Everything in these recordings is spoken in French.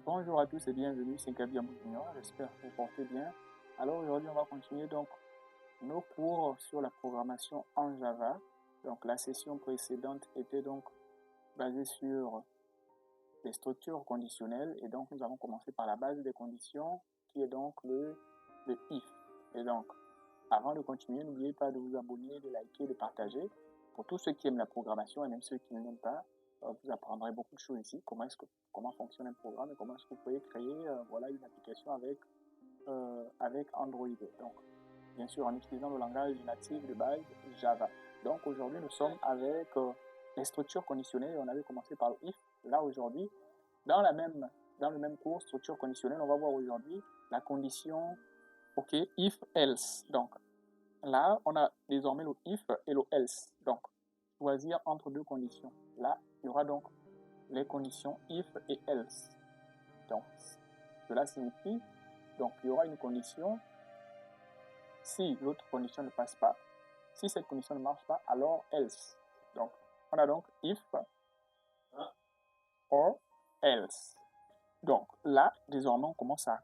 Bonjour à tous et bienvenue, c'est Gabi Junior, j'espère que vous portez bien. Alors aujourd'hui on va continuer donc nos cours sur la programmation en Java. Donc la session précédente était donc basée sur les structures conditionnelles et donc nous avons commencé par la base des conditions qui est donc le if. Et donc avant de continuer, n'oubliez pas de vous abonner, de liker, de partager. Pour tous ceux qui aiment la programmation et même ceux qui ne l'aiment pas, vous apprendrez beaucoup de choses ici. Comment fonctionne un programme et comment est-ce que vous pouvez créer voilà, une application avec Android. Donc, bien sûr, en utilisant le langage natif de base Java. Donc, aujourd'hui, nous sommes avec les structures conditionnelles. On avait commencé par le if. Là, aujourd'hui, dans le même cours, structure conditionnelle, on va voir aujourd'hui la condition, ok, if else. Donc, là, on a désormais le if et le else. Donc, choisir entre deux conditions. Là, il y aura donc les conditions if et else. Donc, cela signifie, donc, il y aura une condition si l'autre condition ne passe pas. Si cette condition ne marche pas, alors else. Donc, on a donc if or else. Donc, là, désormais, on commence à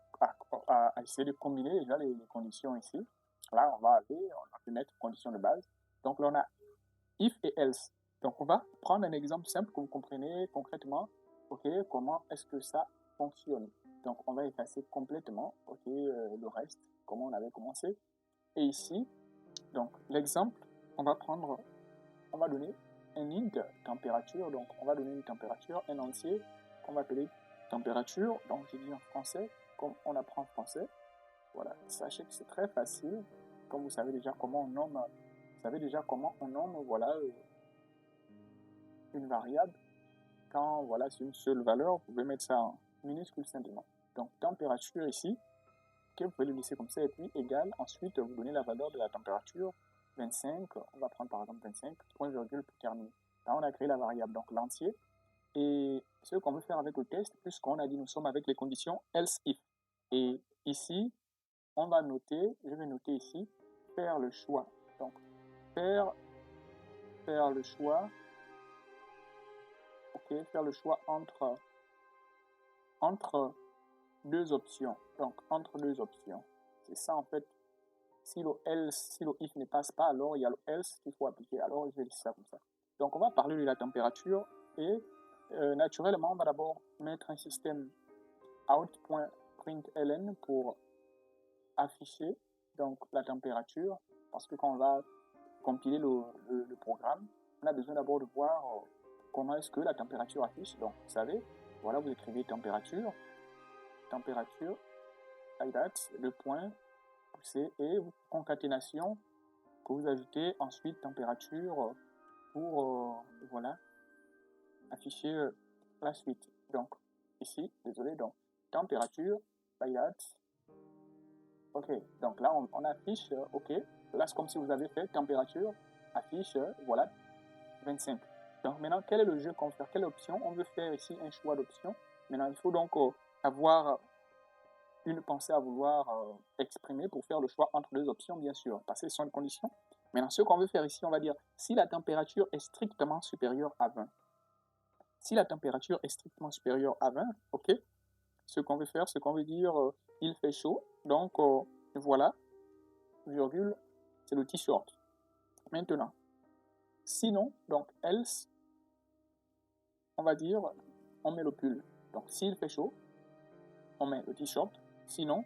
essayer de combiner déjà les conditions ici. Là, on va mettre condition de base. Donc, là, on a if et else. Donc, on va prendre un exemple simple que vous comprenez concrètement, ok, comment est-ce que ça fonctionne. Donc, on va effacer complètement, ok, le reste, comment on avait commencé. Et ici, donc, l'exemple, on va donner un int température. Donc, on va donner une température, un entier, qu'on va appeler température. Donc, j'ai dit en français, comme on apprend en français. Voilà, sachez que c'est très facile. Comme vous savez déjà comment on nomme, voilà, une variable. Quand voilà, c'est une seule valeur, vous pouvez mettre ça en minuscule simplement. Donc température ici, que vous pouvez le laisser comme ça, et puis égal, ensuite vous donnez la valeur de la température, 25, on va prendre par exemple 25, point virgule pour terminer. Là on a créé la variable, donc l'entier, et ce qu'on veut faire avec le test, puisqu'on a dit nous sommes avec les conditions else if. Et ici, on va noter, je vais noter ici, faire le choix. Donc faire le choix, ok, faire le choix entre deux options. Donc, entre deux options. C'est ça, en fait. Si le if ne passe pas, alors il y a le else qu'il faut appliquer. Alors, je vais laisser ça comme ça. Donc, on va parler de la température et naturellement, on va d'abord mettre un système out.println pour afficher donc la température parce que quand on va compiler le programme, on a besoin d'abord de voir comment est-ce que la température affiche. Donc, vous savez, voilà, vous écrivez température, like that, le point, poussé, et concaténation, que vous ajoutez ensuite température pour, voilà, afficher la suite. Donc, ici, désolé, donc, température, like that, ok, donc là, on affiche, ok, là, c'est comme si vous avez fait température, affiche, voilà, 25. Donc, maintenant, quel est le jeu qu'on veut faire? Quelle option? On veut faire ici un choix d'option. Maintenant, il faut donc avoir une pensée à vouloir exprimer pour faire le choix entre deux options, bien sûr, parce que ce sont les conditions. Maintenant, ce qu'on veut faire ici, on va dire, si la température est strictement supérieure à 20, si la température est strictement supérieure à 20, ok, ce qu'on veut faire, c'est qu'on veut dire, il fait chaud, donc voilà, virgule, c'est le t-shirt. Maintenant, sinon, donc else, on va dire, on met le pull. Donc s'il fait chaud, on met le t-shirt, sinon,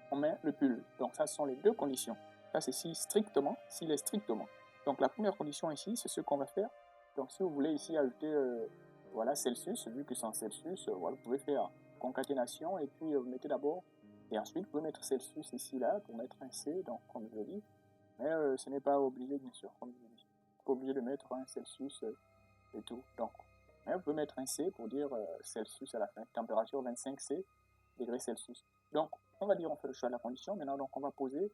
on met le pull. Donc ça, ce sont les deux conditions. Ça, c'est si strictement, s'il est strictement. Donc la première condition ici, c'est ce qu'on va faire. Donc si vous voulez ici ajouter, voilà, Celsius, vu que c'est en Celsius, voilà, vous pouvez faire concaténation et puis vous mettez d'abord, et ensuite vous pouvez mettre Celsius ici, là, pour mettre un C, donc comme je l'ai dit. Mais ce n'est pas obligé, bien sûr, comme je l'ai dit. Pas obligé de mettre un Celsius et tout. Donc, mais vous pouvez mettre un C pour dire Celsius à la fin, température 25C, degrés Celsius. Donc, on va dire on fait le choix de la condition. Maintenant, donc, on va poser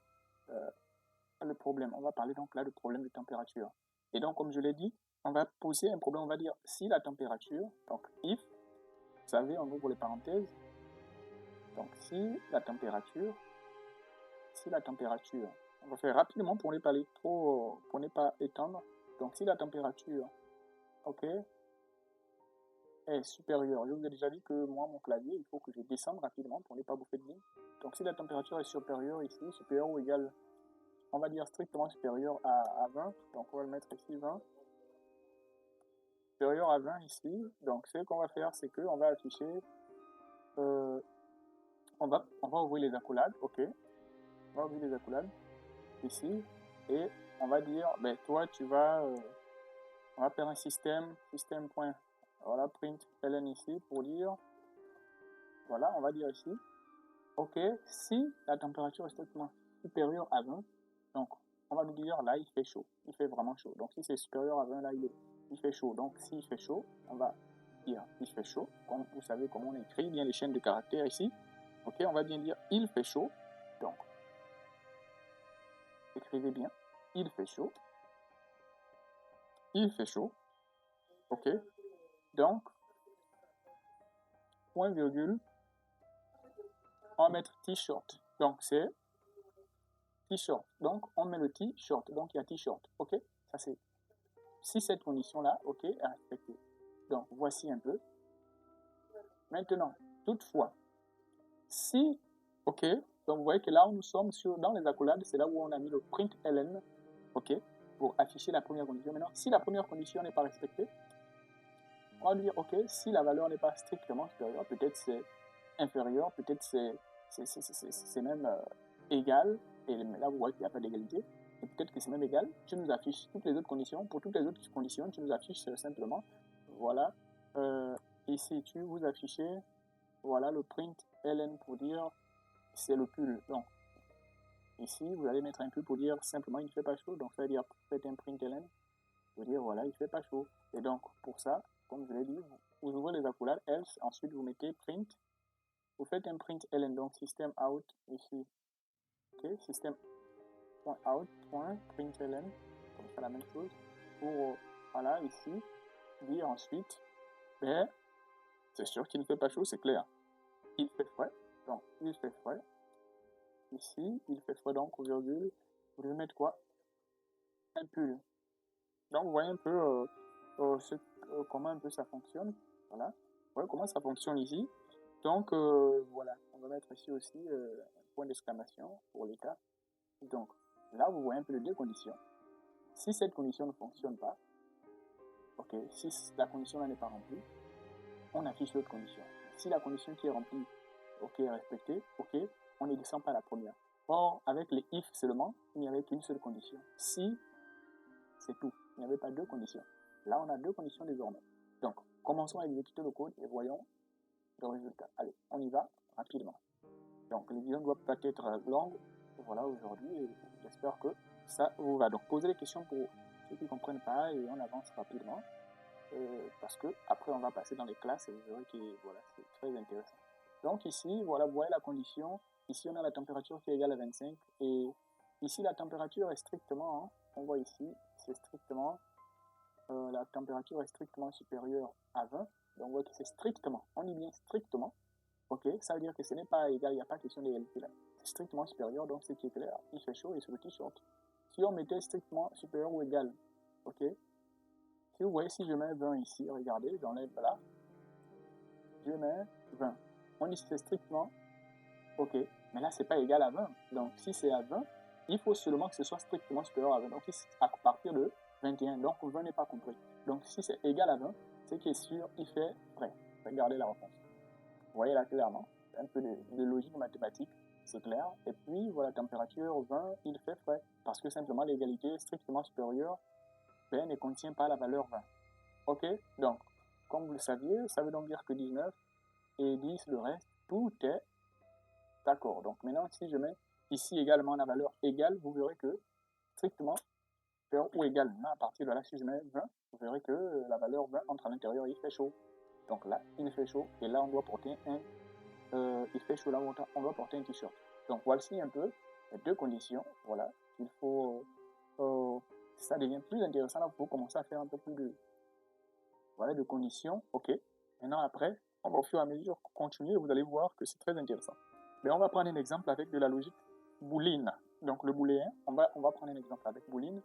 le problème. On va parler donc là du problème de température. Et donc, comme je l'ai dit, on va poser un problème. On va dire si la température, donc if, vous savez, on ouvre les parenthèses. Donc, si la température, on va faire rapidement pour ne pas aller trop, pour ne pas étendre. Donc, si la température, ok, est supérieure, je vous ai déjà dit que moi, mon clavier, il faut que je descende rapidement pour ne pas bouffer de ligne. Donc si la température est supérieure ici, supérieure ou égale, on va dire strictement supérieure à 20, donc on va le mettre ici 20, supérieur à 20 ici, donc ce qu'on va faire, c'est qu'on va afficher, on va ouvrir les accolades, ok, on va ouvrir les accolades ici, et on va dire, ben toi tu vas, on va faire un système point, voilà, print ln ici pour dire, voilà, on va dire ici, ok, si la température est strictement supérieure à 20, donc on va nous dire là il fait chaud, il fait vraiment chaud. Donc si c'est supérieur à 20, là il fait chaud. Donc s'il fait chaud, on va dire il fait chaud. Comme vous savez comment on écrit bien les chaînes de caractères ici. Ok, on va bien dire il fait chaud. Donc écrivez bien, il fait chaud. Il fait chaud. Ok, donc point virgule, on va mettre t-shirt. Donc c'est t-shirt. Donc on met le t-shirt. Donc il y a t-shirt. Ok, ça c'est si cette condition-là, ok, est respectée. Donc, voici un peu. Maintenant, toutefois, si, ok, donc vous voyez que là où nous sommes dans les accolades, c'est là où on a mis le print ln, ok, pour afficher la première condition. Maintenant, si la première condition n'est pas respectée, on va dire, ok, si la valeur n'est pas strictement supérieure, peut-être c'est inférieur, peut-être c'est même égal, et là vous voyez qu'il n'y a pas d'égalité, et peut-être que c'est même égal, tu nous affiches toutes les autres conditions. Pour toutes les autres conditions, tu nous affiches simplement, voilà, ici tu vous affichez, voilà le print ln pour dire c'est le pull. Donc ici vous allez mettre un pull pour dire simplement il ne fait pas chaud, donc ça veut dire faites un print ln pour dire voilà il ne fait pas chaud. Et donc pour ça, comme je l'ai dit, vous ouvrez les accolades else, ensuite vous mettez print, vous faites un print ln, donc system out ici, ok, system.out.println, comme ça la même chose, pour voilà ici, dire ensuite, ben, c'est sûr qu'il ne fait pas chaud, c'est clair. Il fait frais, donc il fait frais. Ici, il fait frais, donc au virgule, vous devez mettre quoi? Un pull. Donc vous voyez un peu comment un peu ça fonctionne. Voilà. Vous voyez comment ça fonctionne ici. Donc voilà, on va mettre ici aussi un point d'exclamation pour les cas. Donc là, vous voyez un peu les deux conditions. Si cette condition ne fonctionne pas, ok, si la condition là n'est pas remplie, on affiche l'autre condition. Si la condition qui est remplie, ok, est respectée, ok, on ne descend pas la première. Or, avec les if seulement, il n'y avait qu'une seule condition. Si, c'est tout. Il n'y avait pas deux conditions. Là, on a deux conditions désormais. Donc, commençons à exécuter le code et voyons le résultat. Allez, on y va rapidement. Donc, les vidéos ne doivent pas être longues. Voilà, aujourd'hui, j'espère que ça vous va. Donc, posez les questions pour ceux qui ne comprennent pas et on avance rapidement. Parce que après on va passer dans les classes et vous verrez que voilà, c'est très intéressant. Donc ici, voilà, vous voyez la condition. Ici, on a la température qui est égale à 25 et ici, la température est strictement, hein, on voit ici, c'est strictement, la température est strictement supérieure à 20. Donc on voit que c'est strictement, on dit bien strictement, ok, ça veut dire que ce n'est pas égal, il n'y a pas question d'égalité là. C'est strictement supérieur, donc c'est qui est clair, il fait chaud et sur le t-shirt. Si on mettait strictement supérieur ou égal, ok, si vous voyez, si je mets 20 ici, regardez, j'enlève là, je mets 20. On dit que c'est strictement, ok, mais là, c'est pas égal à 20. Donc, si c'est à 20, il faut seulement que ce soit strictement supérieur à 20. Donc, à partir de 21. Donc, 20 n'est pas compris. Donc, si c'est égal à 20, c'est qui est sûr, il fait vrai. Regardez la réponse. Vous voyez là clairement, un peu de logique mathématique, c'est clair. Et puis, voilà, température 20, il fait frais. Parce que simplement, l'égalité strictement supérieure ne contient pas la valeur 20. Ok, donc, comme vous le saviez, ça veut donc dire que 19 et 10, le reste, tout est d'accord. Donc maintenant, si je mets ici également la valeur égale, vous verrez que strictement ou égal. Là, à partir de là, si je mets 20, vous verrez que la valeur 20 entre à l'intérieur, il fait chaud. Donc là, il fait chaud, et là, on doit porter il fait chaud, là, on doit porter un t-shirt. Donc voici un peu les deux conditions, voilà, qu'il faut, ça devient plus intéressant, là, pour commencer à faire un peu plus de, voilà, de conditions, ok. Maintenant, après, on va au fur et à mesure continuer et vous allez voir que c'est très intéressant. Mais on va prendre un exemple avec de la logique booléenne. Donc, le booléen, on va prendre un exemple avec booléenne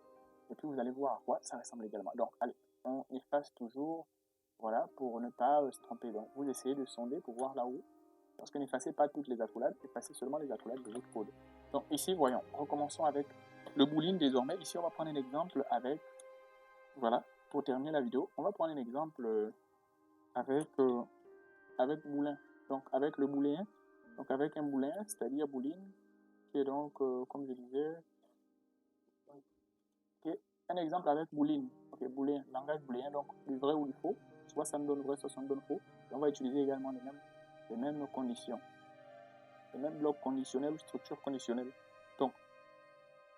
et puis vous allez voir à quoi ça ressemble également. Donc, allez, on efface toujours voilà, pour ne pas se tromper. Donc, vous essayez de sonder pour voir là où, parce que n'effacez pas toutes les accolades, effacez seulement les accolades de votre code. Donc, ici, voyons, recommençons avec le boolean désormais. Ici, on va prendre un exemple avec, voilà, pour terminer la vidéo, on va prendre un exemple avec boolean. Donc, avec le booléen, donc avec un booléen, c'est-à-dire boolean, qui est donc, comme je disais, okay, un exemple avec boolean, ok, booléen, langage booléen, donc du vrai ou du faux, soit ça me donne vrai, soit ça me donne faux, et on va utiliser également les mêmes conditions, les mêmes blocs conditionnels ou structures conditionnelles. Donc,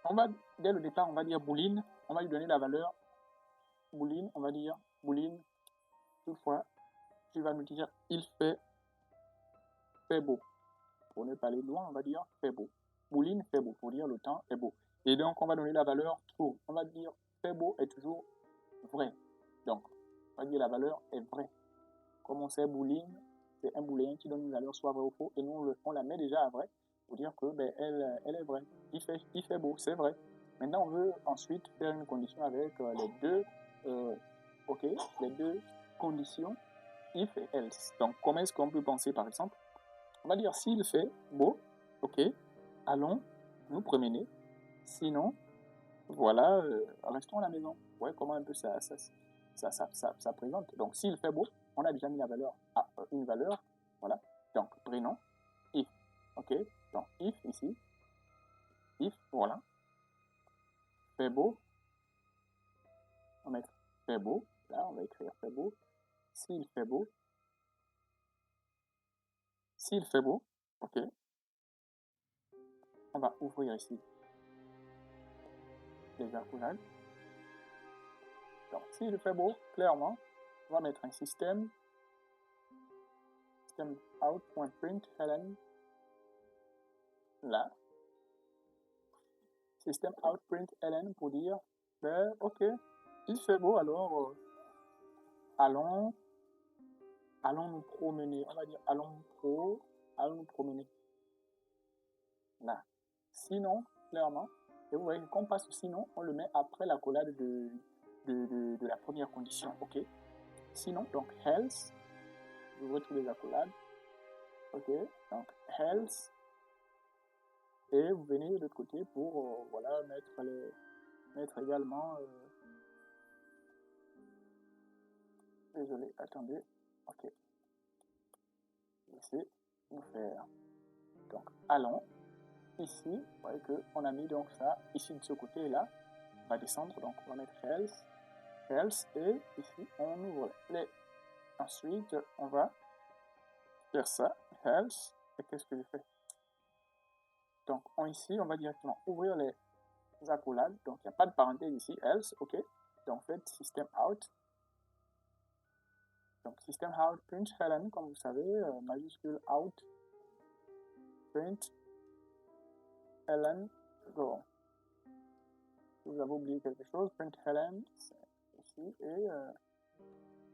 on va, dès le départ, on va dire boolean, on va lui donner la valeur boolean, on va dire boolean, toutefois, tu vas nous dire il fait beau. Pour ne pas aller loin, on va dire fait beau. Boolean fait beau, pour dire le temps est beau. Et donc, on va donner la valeur true. On va dire fait beau est toujours vrai. Donc, on va dire la valeur est vraie. Comme on sait, boolean, c'est un booléen qui donne une valeur soit vraie ou faux, et nous, on la met déjà à vrai pour dire que ben, elle est vraie. Il fait beau, c'est vrai. Maintenant, on veut ensuite faire une condition avec les deux, ok, les deux conditions if et else. Donc, comment est-ce qu'on peut penser, par exemple, on va dire s'il fait beau, ok, allons nous promener. Sinon, voilà, restons à la maison. Ouais, comment un peu ça présente. Donc, s'il fait beau, on a déjà mis la valeur à une valeur. Voilà. Donc, prénom, if. Ok. Donc, if ici. If, voilà. Fait beau. On va mettre fait beau. Là, on va écrire fait beau. S'il fait beau. S'il fait beau. Ok. On va ouvrir ici les accolades. Donc, s'il fait beau, clairement, on va mettre un système out.println là. Système out.println pour dire, ben, ok, il fait beau, alors allons nous promener. On va dire allons nous promener. Là. Sinon, clairement, et vous voyez, qu'on passe sinon, on le met après l'accolade de la première condition, ok? Sinon, donc else, vous voyez tous les accolades, ok? Donc else, et vous venez de l'autre côté pour, voilà, mettre également, désolé, attendez, ok. Ici, nous faire, donc allons, ici, vous voyez qu'on a mis donc ça, ici de ce côté là, on va descendre, donc on va mettre else, et ici on ouvre les, ensuite on va faire ça, else, et qu'est-ce que je fais? Donc ici on va directement ouvrir les accolades, donc il n'y a pas de parenthèse ici, else, ok, donc faites system out, donc system out, println, comme vous savez, majuscule out, println, go. Vous avez oublié quelque chose, println, ici, et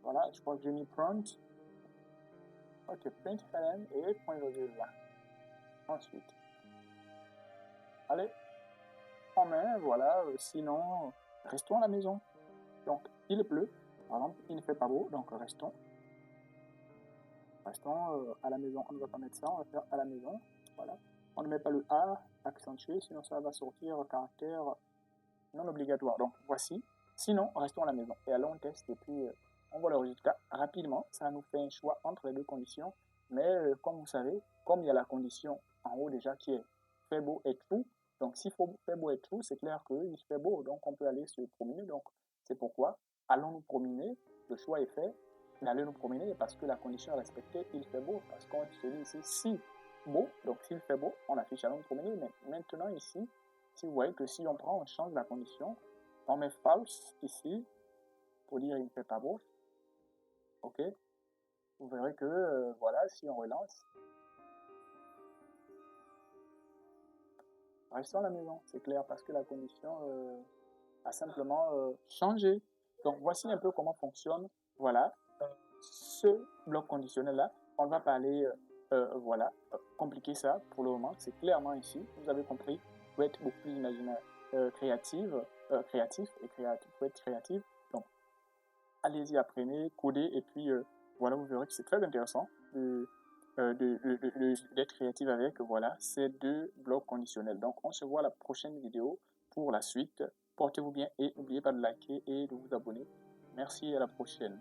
voilà, je crois que j'ai mis prompt, ok, println et point virgule là. Ensuite, allez, en main, voilà, sinon, restons à la maison. Donc, il pleut, par exemple, il ne fait pas beau, donc restons à la maison. On ne va pas mettre ça, on va faire à la maison, voilà. On ne met pas le A accentué, sinon ça va sortir caractère non obligatoire. Donc, voici, sinon, restons à la maison. Et allons, on teste, et puis on voit le résultat rapidement. Ça nous fait un choix entre les deux conditions, mais comme vous savez, comme il y a la condition en haut déjà qui est fait beau et true, donc si fait beau et true, c'est clair qu'il fait beau, donc on peut aller se promener. Donc c'est pourquoi allons nous promener, le choix est fait d'aller nous promener parce que la condition est respectée, il fait beau, parce qu'on se dit ici si beau, donc s'il fait beau, on affiche allons nous promener, mais maintenant ici, si vous voyez que si on prend, on change la condition, on met false ici pour dire il ne fait pas beau, ok, vous verrez que voilà, si on relance, restons à la maison, c'est clair, parce que la condition a simplement changé. Donc voici un peu comment fonctionne, voilà, ce bloc conditionnel là. On ne va pas aller voilà, compliquer ça pour le moment, c'est clairement ici, vous avez compris, vous pouvez être beaucoup plus imaginaire, créatif et créatif, vous pouvez être créatif. Donc allez-y, apprenez, codez, et puis voilà, vous verrez que c'est très intéressant d'être créatif avec voilà, ces deux blocs conditionnels. Donc, on se voit à la prochaine vidéo pour la suite. Portez-vous bien et n'oubliez pas de liker et de vous abonner. Merci, à la prochaine.